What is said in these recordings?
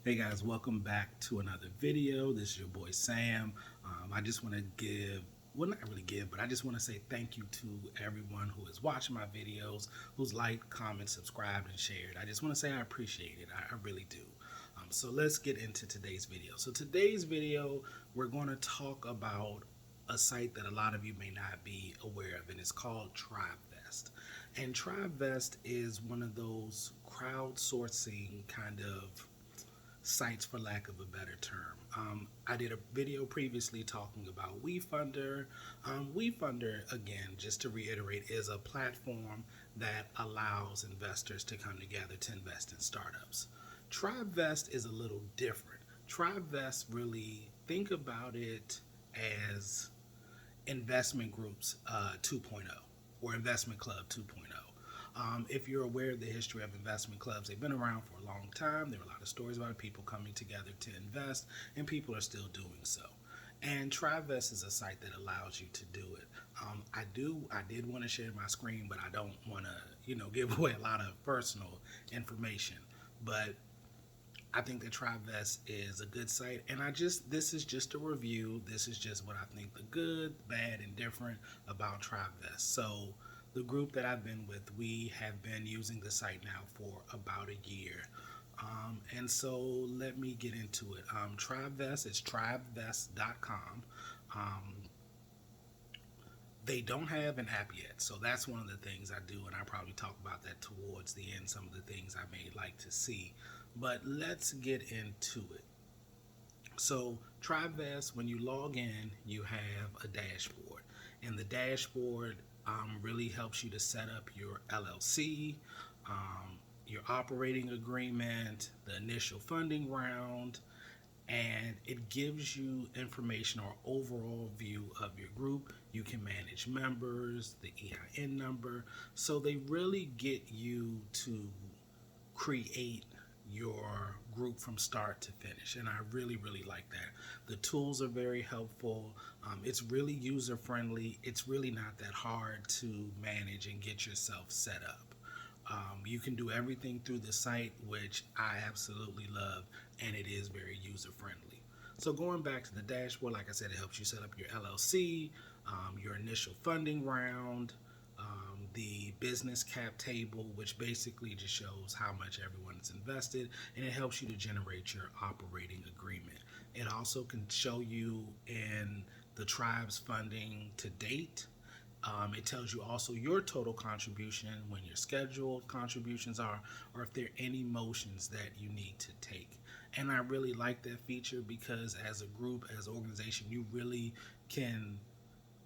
Hey guys, welcome back to another video. This is your boy Sam. I just want to give, well, not really give, but I just want to say thank you to everyone who is watching my videos, who's liked, commented, subscribed, and shared. I just want to say I appreciate it. I really do. So let's get into today's video. So today's video, we're going to talk about a site that a lot of you may not be aware of, and it's called Tribevest. And Tribevest is one of those crowdsourcing kind of sites, for lack of a better term. I did a video previously talking about WeFunder. WeFunder, again, just to reiterate, is a platform that allows investors to come together to invest in startups. Tribevest is a little different. Tribevest, really, think about it as investment groups 2.0 or investment club 2.0. If you're aware of the history of investment clubs, they've been around for a long time. There are a lot of stories about people coming together to invest, and people are still doing so. And Tribevest is a site that allows you to do it. I did want to share my screen, but I don't want to, give away a lot of personal information. But I think that Tribevest is a good site, and this is just a review. This is just what I think the good, bad, and different about Tribevest. So the group that I've been with, we have been using the site now for about a year. And so let me get into it. Tribevest, it's tribevest.com. They don't have an app yet, so that's one of the things I do, and I'll probably talk about that towards the end, some of the things I may like to see. But let's get into it. So Tribevest, when you log in, you have a dashboard, and the dashboard really helps you to set up your LLC, your operating agreement, the initial funding round, and it gives you information or overall view of your group. You can manage members, the EIN number, so they really get you to create your group from start to finish, and I really like that. The tools are very helpful. It's really user friendly. It's really not that hard to manage and get yourself set up. You can do everything through the site, which I absolutely love, and it is very user friendly. So going back to the dashboard, like I said, it helps you set up your LLC, your initial funding round, the business cap table, which basically just shows how much everyone is invested, and it helps you to generate your operating agreement. It also can show you in the tribe's funding to date. It tells you also your total contribution, when your scheduled contributions are, or if there are any motions that you need to take. And I really like that feature because as a group, as an organization, you really can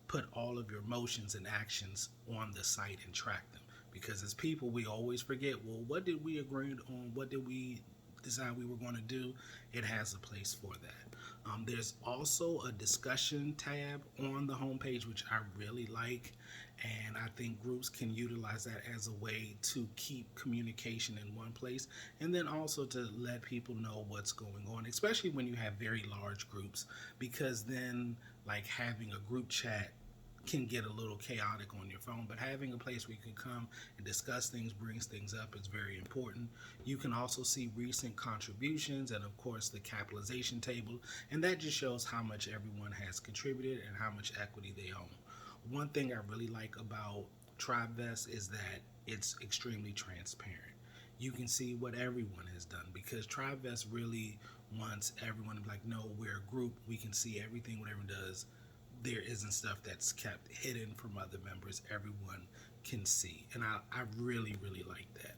put all of your motions and actions on the site and track them. Because as people, we always forget, well, what did we agree on? What did we decide we were going to do? It has a place for that. There's also a discussion tab on the homepage, which I really like, and I think groups can utilize that as a way to keep communication in one place, and then also to let people know what's going on, especially when you have very large groups, because then like having a group chat can get a little chaotic on your phone, but having a place where you can come and discuss things, brings things up, is very important. You can also see recent contributions and of course the capitalization table, and that just shows how much everyone has contributed and how much equity they own. One thing I really like about Tribevest is that it's extremely transparent. You can see what everyone has done, because Tribevest really wants everyone to be like, no, we're a group, we can see everything, what everyone does. There isn't stuff that's kept hidden from other members. Everyone can see, and I really like that.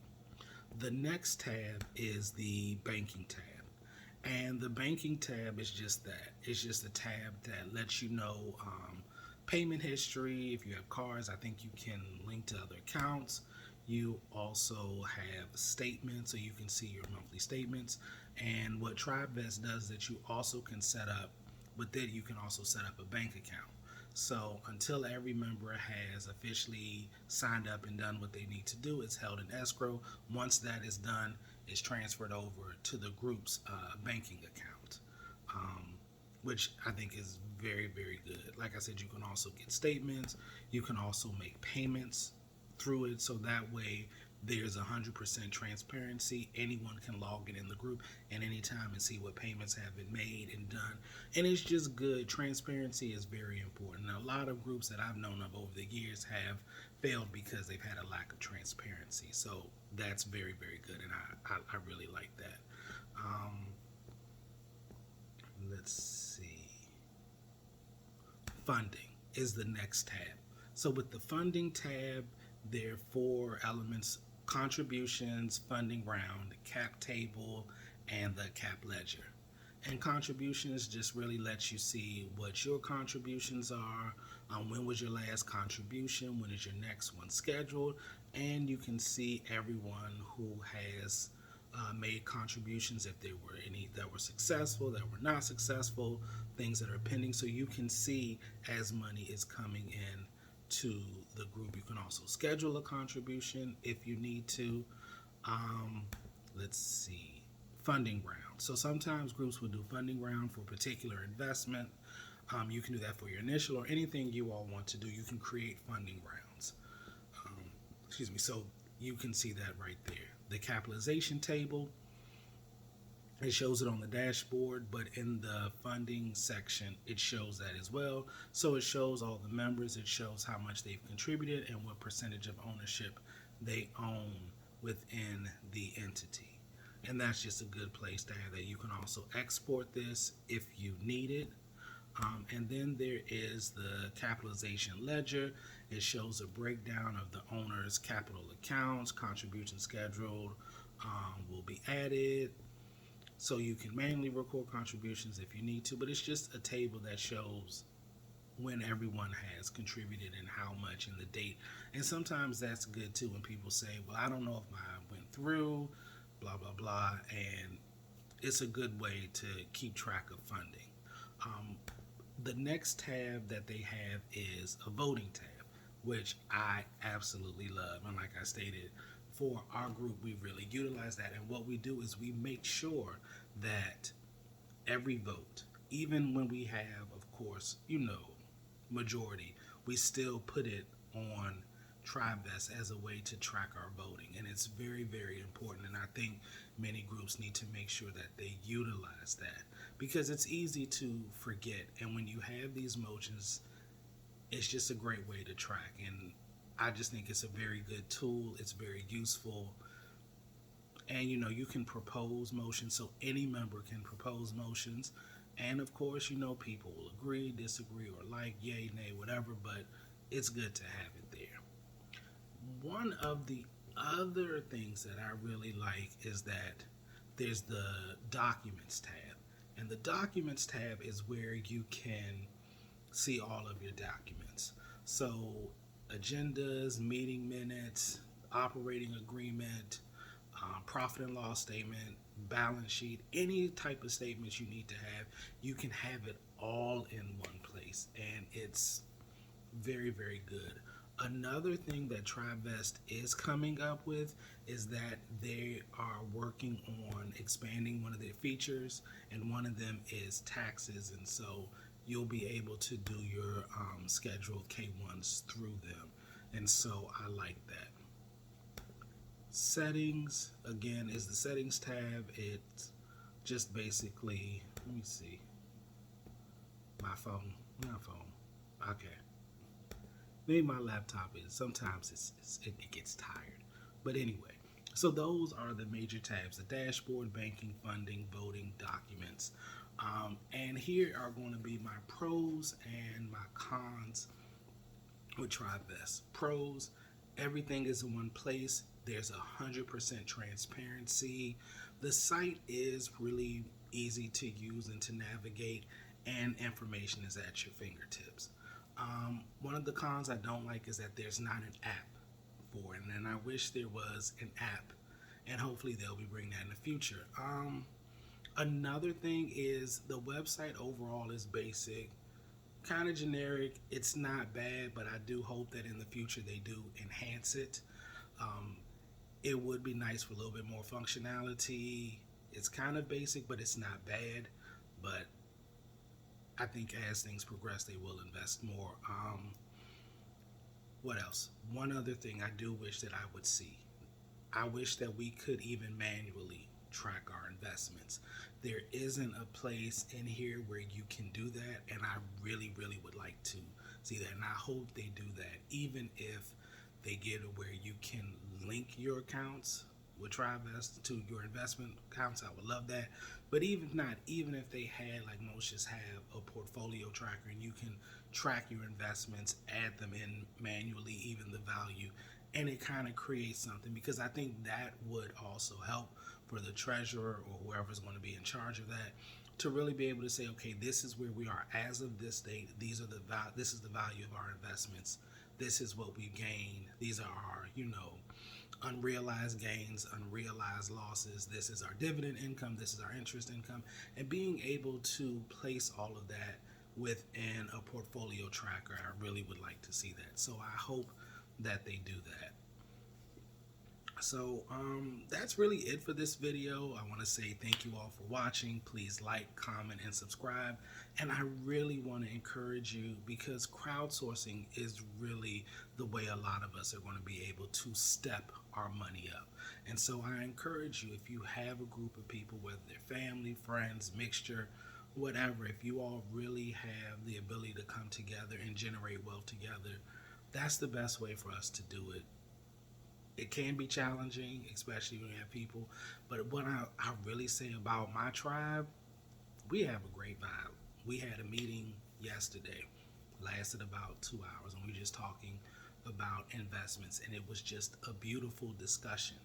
The next tab is the banking tab, and the banking tab is just that. It's just a tab that lets you know payment history. If you have cards, I think you can link to other accounts. You also have statements, so you can see your monthly statements. And what Tribevest does is that you also can set up, but then you can also set up a bank account. So until every member has officially signed up and done what they need to do, it's held in escrow. Once that is done, it's transferred over to the group's banking account, which I think is very good. Like I said, you can also get statements. You can also make payments through it, so that way There's 100% transparency. Anyone can log in the group at any time and see what payments have been made and done. And it's just good. Transparency is very important. Now, a lot of groups that I've known of over the years have failed because they've had a lack of transparency. So that's very, very good. And I really like that. Um, let's see. Funding is the next tab. So with the funding tab, there are four elements: contributions, funding round, cap table, and the cap ledger. And contributions just really lets you see what your contributions are, when was your last contribution, when is your next one scheduled, and you can see everyone who has made contributions, if there were any that were successful, that were not successful, things that are pending. So you can see as money is coming in to the group. You can also schedule a contribution if you need to. Let's see, funding round. So sometimes groups will do funding round for a particular investment. You can do that for your initial or anything you all want to do. You can create funding rounds. Excuse me. So you can see that right there. The capitalization table, it shows it on the dashboard, but in the funding section, it shows that as well. So it shows all the members, it shows how much they've contributed and what percentage of ownership they own within the entity. And that's just a good place to have that. You can also export this if you need it. And then there is the capitalization ledger. It shows a breakdown of the owner's capital accounts, contribution scheduled will be added. So you can manually record contributions if you need to, but it's just a table that shows when everyone has contributed and how much and the date. And sometimes that's good too when people say, well, I don't know if mine went through, blah, blah, blah. And it's a good way to keep track of funding. The next tab that they have is a voting tab, which I absolutely love. And like I stated, for our group, we really utilize that. And what we do is we make sure that every vote, even when we have, of course, majority, we still put it on Tribevest as a way to track our voting. And it's very, very important. And I think many groups need to make sure that they utilize that because it's easy to forget. And when you have these motions, it's just a great way to track. And I just think it's a very good tool. It's very useful. And you can propose motions, so any member can propose motions. And of course, people will agree, disagree, or like, yay, nay, whatever, but it's good to have it there. One of the other things that I really like is that there's the documents tab. And the documents tab is where you can see all of your documents. So agendas, meeting minutes, operating agreement, profit and loss statement, balance sheet, any type of statements you need to have, you can have it all in one place. And it's very, very good. Another thing that Tribevest is coming up with is that they are working on expanding one of their features, and one of them is taxes. And so you'll be able to do your scheduled K1s through them. And so I like that. Settings, again, is the settings tab. It's just basically, let me see, my phone. Okay. Maybe my laptop is. Sometimes it gets tired. But anyway, so those are the major tabs: the dashboard, banking, funding, voting, documents. And here are going to be my pros and my cons with Tribevest. Pros: everything is in one place. There's 100% transparency. The site is really easy to use and to navigate, and information is at your fingertips. One of the cons I don't like is that there's not an app for it, and I wish there was an app, and hopefully they'll be bringing that in the future. Another thing is the website overall is basic, kind of generic. It's not bad, but I do hope that in the future they do enhance it. It would be nice for a little bit more functionality. It's kind of basic, but it's not bad. But I think as things progress, they will invest more. What else? One other thing I do wish that I would see. I wish that we could even manually track our investments. There isn't a place in here where you can do that, and I really, really would like to see that. And I hope they do that, even if they get it where you can link your accounts with Tribevest to your investment accounts. I would love that. But even not, even if they had, like most just have a portfolio tracker and you can track your investments, add them in manually, even the value, and it kind of creates something, because I think that would also help for the treasurer or whoever's going to be in charge of that to really be able to say, okay, this is where we are as of this date. This is the value of our investments. This is what we gained. These are our, unrealized gains, unrealized losses. This is our dividend income. This is our interest income. And being able to place all of that within a portfolio tracker, I really would like to see that. So I hope that they do that. So that's really it for this video. I want to say thank you all for watching. Please like, comment, and subscribe. And I really want to encourage you, because crowdsourcing is really the way a lot of us are going to be able to step our money up. And so I encourage you, if you have a group of people, whether they're family, friends, mixture, whatever, if you all really have the ability to come together and generate wealth together, that's the best way for us to do it. It can be challenging, especially when you have people. But what I really say about my tribe, we have a great vibe. We had a meeting yesterday, lasted about 2 hours, and we were just talking about investments, and it was just a beautiful discussion.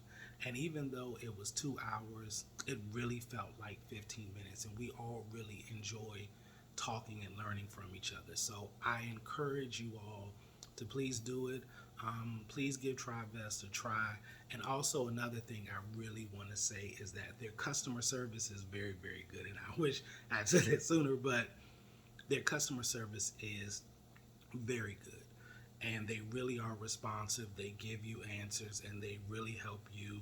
And even though it was 2 hours, it really felt like 15 minutes, and we all really enjoy talking and learning from each other. So I encourage you all to please do it. Please give Tribevest a try. And also another thing I really want to say is that their customer service is very, very good. And I wish I had said it sooner, but their customer service is very good. And they really are responsive. They give you answers and they really help you.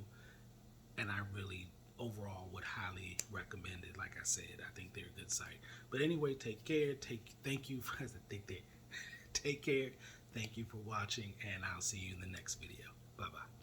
And I really overall would highly recommend it. Like I said, I think they're a good site. But anyway, take care. Thank you for take care. Thank you for watching, and I'll see you in the next video. Bye-bye.